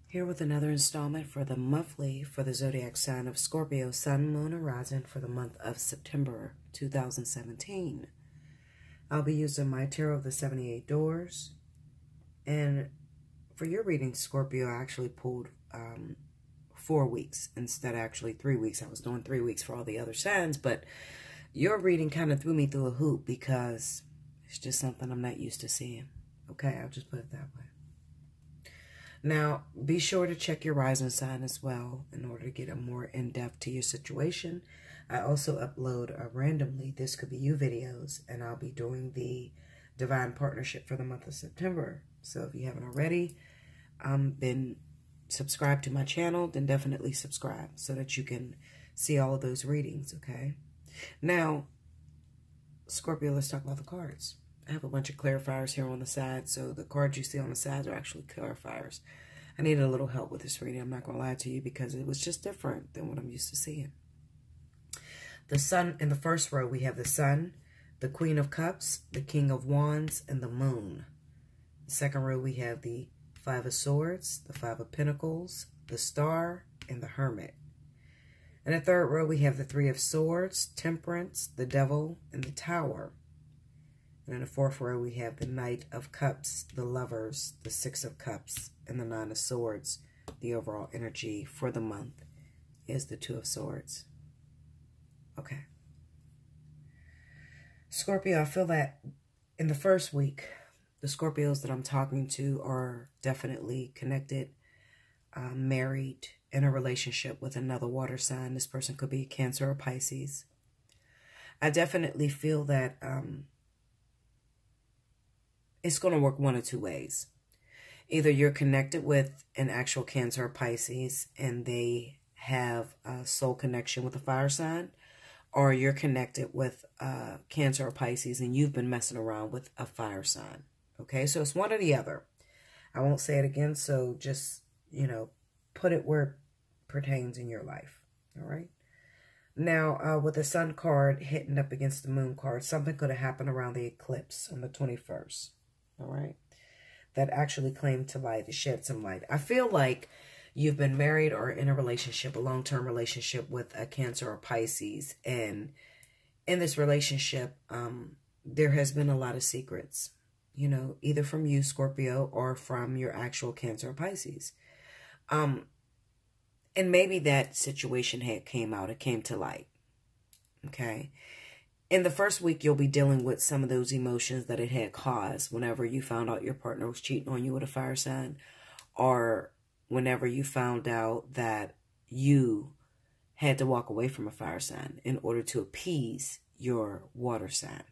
Here with another installment for the monthly for the zodiac sign of Scorpio, Sun, Moon, and Rising for the month of September 2017. I'll be using my Tarot of the 78 Doors. And for your reading, Scorpio, I actually pulled 4 weeks instead of actually 3 weeks. I was doing 3 weeks for all the other signs, but your reading kind of threw me through a hoop because it's just something I'm not used to seeing. Okay, I'll just put it that way. Now, be sure to check your rising sign as well in order to get a more in-depth to your situation. I also upload randomly, this could be you videos, and I'll be doing the Divine Partnership for the month of September. So if you haven't already been subscribed to my channel, then definitely subscribe so that you can see all of those readings, okay? Now, Scorpio, let's talk about the cards. I have a bunch of clarifiers here on the side, so the cards you see on the sides are actually clarifiers. I needed a little help with this reading, I'm not going to lie to you, because it was just different than what I'm used to seeing. The Sun, in the first row, we have the Sun, the Queen of Cups, the King of Wands, and the Moon. The second row, we have the Five of Swords, the Five of Pentacles, the Star, and the Hermit. In the third row, we have the Three of Swords, Temperance, the Devil, and the Tower. And in the fourth row, we have the Knight of Cups, the Lovers, the Six of Cups, and the Nine of Swords. The overall energy for the month is the Two of Swords. Okay. Scorpio, I feel that in the first week, the Scorpios that I'm talking to are definitely connected, married, in a relationship with another water sign. This person could be Cancer or Pisces. I definitely feel that it's going to work one of two ways. Either you're connected with an actual Cancer or Pisces and they have a soul connection with a fire sign, or you're connected with Cancer or Pisces and you've been messing around with a fire sign. Okay, so it's one or the other. I won't say it again, so just, put it where it pertains in your life. All right. Now, with the Sun card hitting up against the Moon card, something could have happened around the eclipse on the 21st. All right. That actually claimed to light, to shed some light. I feel like you've been married or in a relationship, a long-term relationship with a Cancer or Pisces. And in this relationship, there has been a lot of secrets, either from you, Scorpio, or from your actual Cancer or Pisces. And maybe that situation came to light. Okay. In the first week, you'll be dealing with some of those emotions that it had caused whenever you found out your partner was cheating on you with a fire sign, or whenever you found out that you had to walk away from a fire sign in order to appease your water sign.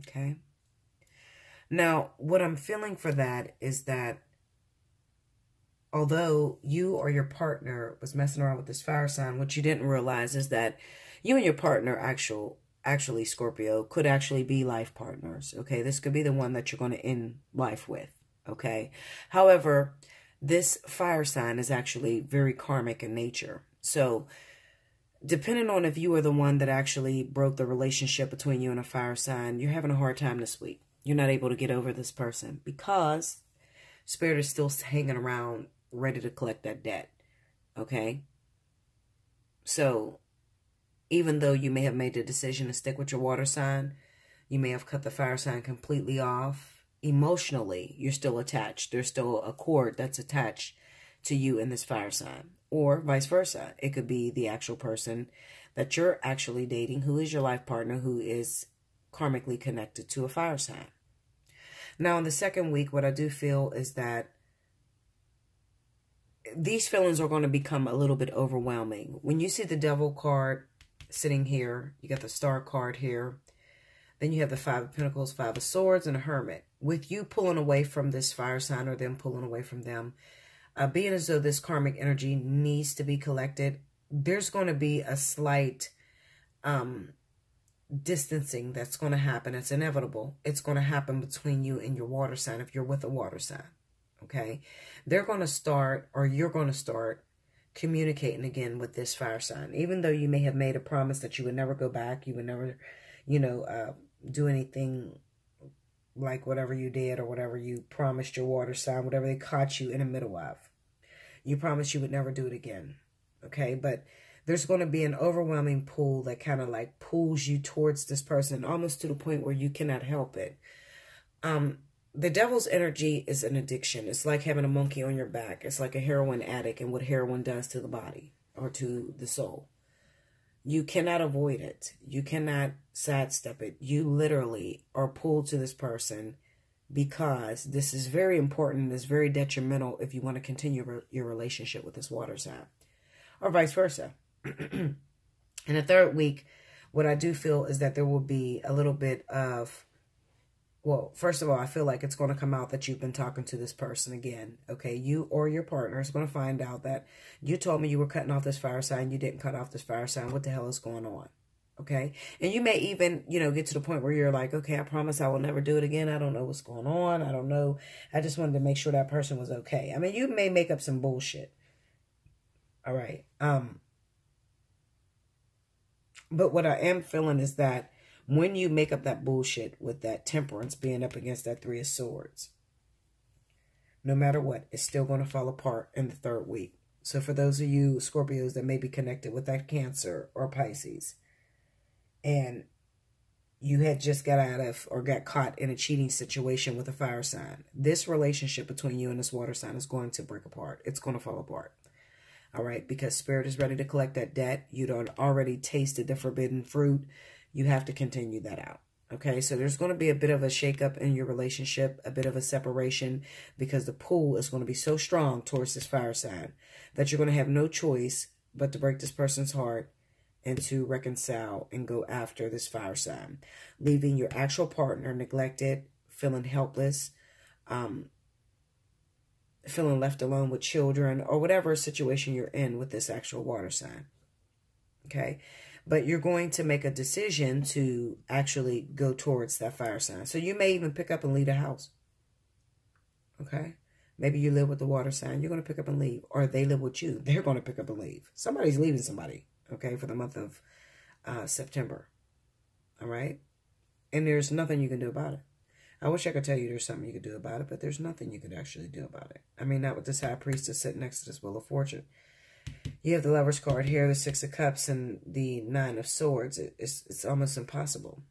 Okay. Now, what I'm feeling for that is that although you or your partner was messing around with this fire sign, what you didn't realize is that you and your partner actually, Scorpio, could actually be life partners. Okay, this could be the one that you're going to end life with. Okay, however, this fire sign is actually very karmic in nature. So depending on if you are the one that actually broke the relationship between you and a fire sign, you're having a hard time this week. You're not able to get over this person because Spirit is still hanging around ready to collect that debt. Okay, so even though you may have made the decision to stick with your water sign, you may have cut the fire sign completely off. Emotionally, you're still attached. There's still a cord that's attached to you in this fire sign. Or vice versa. It could be the actual person that you're actually dating who is your life partner who is karmically connected to a fire sign. Now, in the second week, what I do feel is that these feelings are going to become a little bit overwhelming. When you see the Devil card sitting here, you got the Star card here, then you have the Five of Pentacles, Five of Swords, and a Hermit. With you pulling away from this fire sign or them pulling away from them, being as though this karmic energy needs to be collected, there's going to be a slight distancing that's going to happen. It's inevitable. It's going to happen between you and your water sign if you're with a water sign. Okay? They're going to start, or you're going to start, communicating again with this fire sign. Even though you may have made a promise that you would never go back, you would never, do anything like whatever you did or whatever you promised your water sign, whatever they caught you in the middle of. You promised you would never do it again. Okay, but there's going to be an overwhelming pull that kind of like pulls you towards this person, almost to the point where you cannot help it. The devil's energy is an addiction. It's like having a monkey on your back. It's like a heroin addict and what heroin does to the body or to the soul. You cannot avoid it. You cannot sidestep it. You literally are pulled to this person because this is very important. It's very detrimental if you want to continue your relationship with this water sign, or vice versa. In the third week, what I do feel is that there will be a little bit of, well, first of all, I feel like it's going to come out that you've been talking to this person again. Okay, you or your partner is going to find out that you told me you were cutting off this fire sign. You didn't cut off this fire sign. What the hell is going on? Okay, and you may even, get to the point where you're like, okay, I promise I will never do it again. I don't know what's going on. I don't know. I just wanted to make sure that person was okay. I mean, you may make up some bullshit. All right. But what I am feeling is that when you make up that bullshit with that temperance being up against that 3 of swords, no matter what, it's still going to fall apart in the third week. So for those of you Scorpios that may be connected with that Cancer or Pisces, and you had just got out of or got caught in a cheating situation with a fire sign, this relationship between you and this water sign is going to break apart. It's going to fall apart. All right, because Spirit is ready to collect that debt. You don't already tasted the forbidden fruit. You have to continue that out. Okay, so there's going to be a bit of a shakeup in your relationship, a bit of a separation, because the pull is going to be so strong towards this fire sign that you're going to have no choice but to break this person's heart and to reconcile and go after this fire sign, leaving your actual partner neglected, feeling helpless, feeling left alone with children, or whatever situation you're in with this actual water sign. Okay, but you're going to make a decision to actually go towards that fire sign. So you may even pick up and leave the house. Okay, maybe you live with the water sign. You're going to pick up and leave, or they live with you. They're going to pick up and leave. Somebody's leaving somebody. Okay, for the month of September. All right, and there's nothing you can do about it. I wish I could tell you there's something you could do about it, but there's nothing you could actually do about it. I mean, not with this High Priestess sitting next to this Wheel of Fortune. You have the Lover's card here, the 6 of Cups, and the 9 of Swords. It's almost impossible,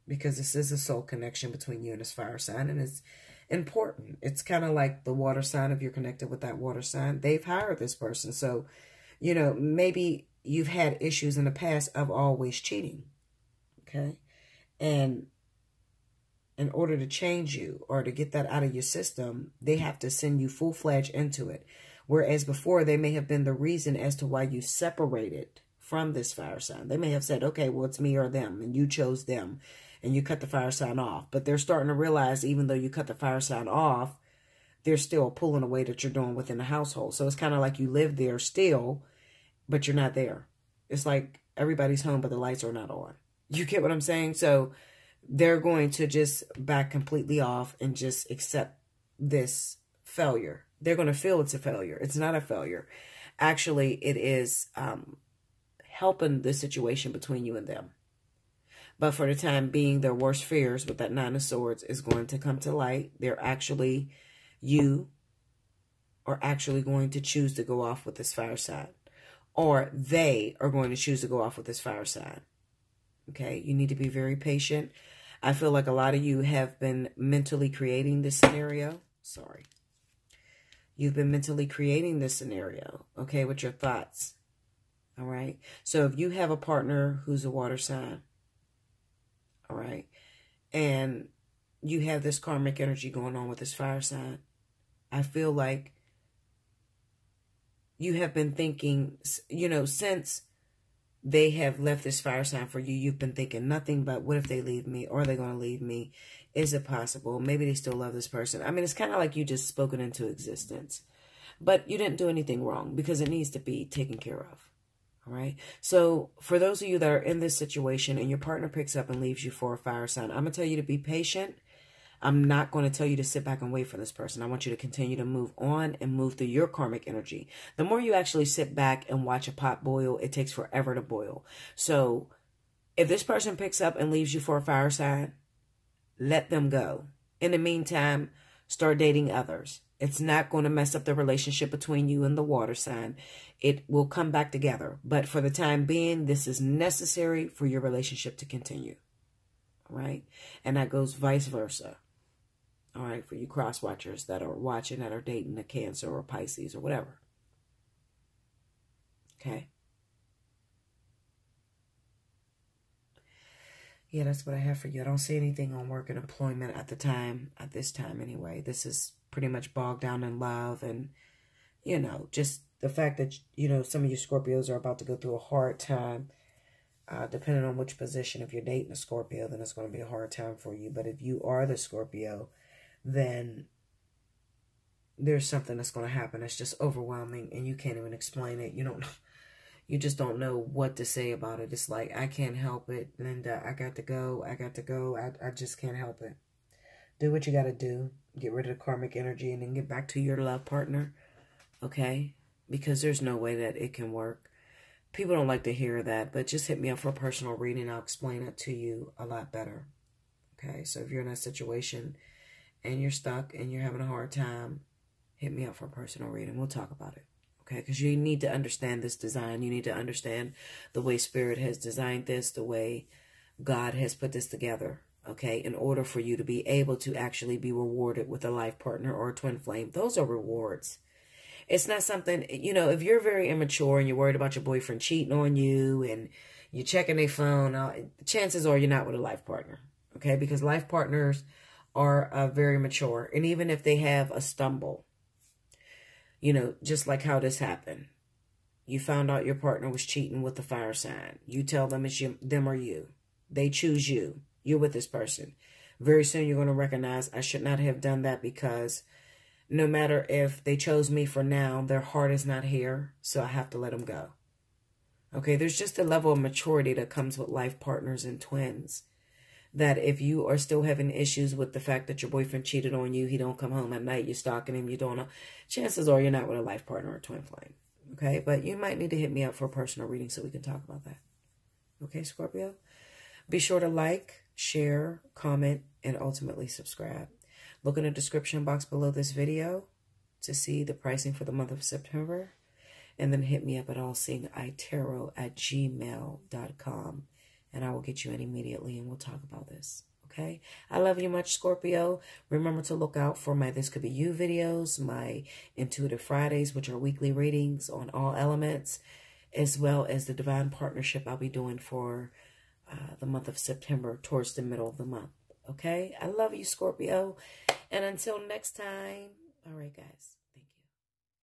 because this is a soul connection between you and this fire sign, and it's important. It's kind of like the water sign. If you're connected with that water sign, they've hired this person. So, maybe you've had issues in the past of always cheating. Okay, and in order to change you or to get that out of your system, they have to send you full-fledged into it. Whereas before, they may have been the reason as to why you separated from this fire sign. They may have said, okay, well, it's me or them, and you chose them, and you cut the fire sign off. But they're starting to realize, even though you cut the fire sign off, there's still a pulling away that you're doing within the household. So it's kind of like you live there still, but you're not there. It's like everybody's home, but the lights are not on. You get what I'm saying? So they're going to just back completely off and just accept this failure. They're going to feel it's a failure. It's not a failure. Actually, it is helping the situation between you and them. But for the time being, their worst fears with that 9 of Swords is going to come to light. You are actually going to choose to go off with this fire sign. Or they are going to choose to go off with this fire sign. Okay, you need to be very patient. I feel like a lot of you have been mentally creating this scenario. Sorry. You've been mentally creating this scenario, okay, with your thoughts. All right. So if you have a partner who's a water sign, all right, and you have this karmic energy going on with this fire sign, I feel like you have been thinking, since they have left this fire sign for you, you've been thinking nothing but, what if they leave me? Or are they going to leave me? Is it possible? Maybe they still love this person. I mean, it's kind of like you just spoken into existence. But you didn't do anything wrong, because it needs to be taken care of. All right? So for those of you that are in this situation and your partner picks up and leaves you for a fire sign, I'm going to tell you to be patient. I'm not going to tell you to sit back and wait for this person. I want you to continue to move on and move through your karmic energy. The more you actually sit back and watch a pot boil, it takes forever to boil. So if this person picks up and leaves you for a fire sign, let them go. In the meantime, start dating others. It's not going to mess up the relationship between you and the water sign. It will come back together. But for the time being, this is necessary for your relationship to continue. All right? And that goes vice versa. All right? For you cross watchers that are watching, that are dating a Cancer or Pisces or whatever. Okay? Yeah, that's what I have for you. I don't see anything on work and employment at this time anyway. This is pretty much bogged down in love and, you know, just the fact that, you know, some of you Scorpios are about to go through a hard time. Depending on which position, if you're dating a Scorpio, then it's going to be a hard time for you. But if you are the Scorpio, then there's something that's going to happen that's just overwhelming and you can't even explain it. You don't know. You just don't know what to say about it. It's like, I can't help it, Linda. I got to go. I just can't help it. Do what you got to do. Get rid of the karmic energy and then get back to your love partner. Okay? Because there's no way that it can work. People don't like to hear that, but just hit me up for a personal reading. I'll explain it to you a lot better. Okay? So if you're in that situation and you're stuck and you're having a hard time, hit me up for a personal reading. We'll talk about it. Okay, because you need to understand this design. You need to understand the way Spirit has designed this, the way God has put this together, okay, in order for you to be able to actually be rewarded with a life partner or a twin flame. Those are rewards. It's not something, you know, if you're very immature and you're worried about your boyfriend cheating on you and you're checking their phone, chances are you're not with a life partner, okay, because life partners are very mature. And even if they have a stumble, you know, just like how this happened. You found out your partner was cheating with the fire sign. You tell them it's them or you. They choose you. You're with this person. Very soon you're going to recognize I should not have done that because no matter if they chose me for now, their heart is not here, so I have to let them go. Okay, there's just a level of maturity that comes with life partners and twins. That if you are still having issues with the fact that your boyfriend cheated on you, he don't come home at night, you're stalking him, you don't know, chances are you're not with a life partner or a twin flame. Okay, but you might need to hit me up for a personal reading so we can talk about that. Okay, Scorpio? Be sure to like, share, comment, and ultimately subscribe. Look in the description box below this video to see the pricing for the month of September. And then hit me up at allseeingeyetarot@gmail.com. And I will get you in immediately and we'll talk about this. Okay? I love you much, Scorpio. Remember to look out for my This Could Be You videos, my Intuitive Fridays, which are weekly readings on all elements, as well as the Divine Partnership I'll be doing for the month of September towards the middle of the month. Okay? I love you, Scorpio. And until next time, all right, guys.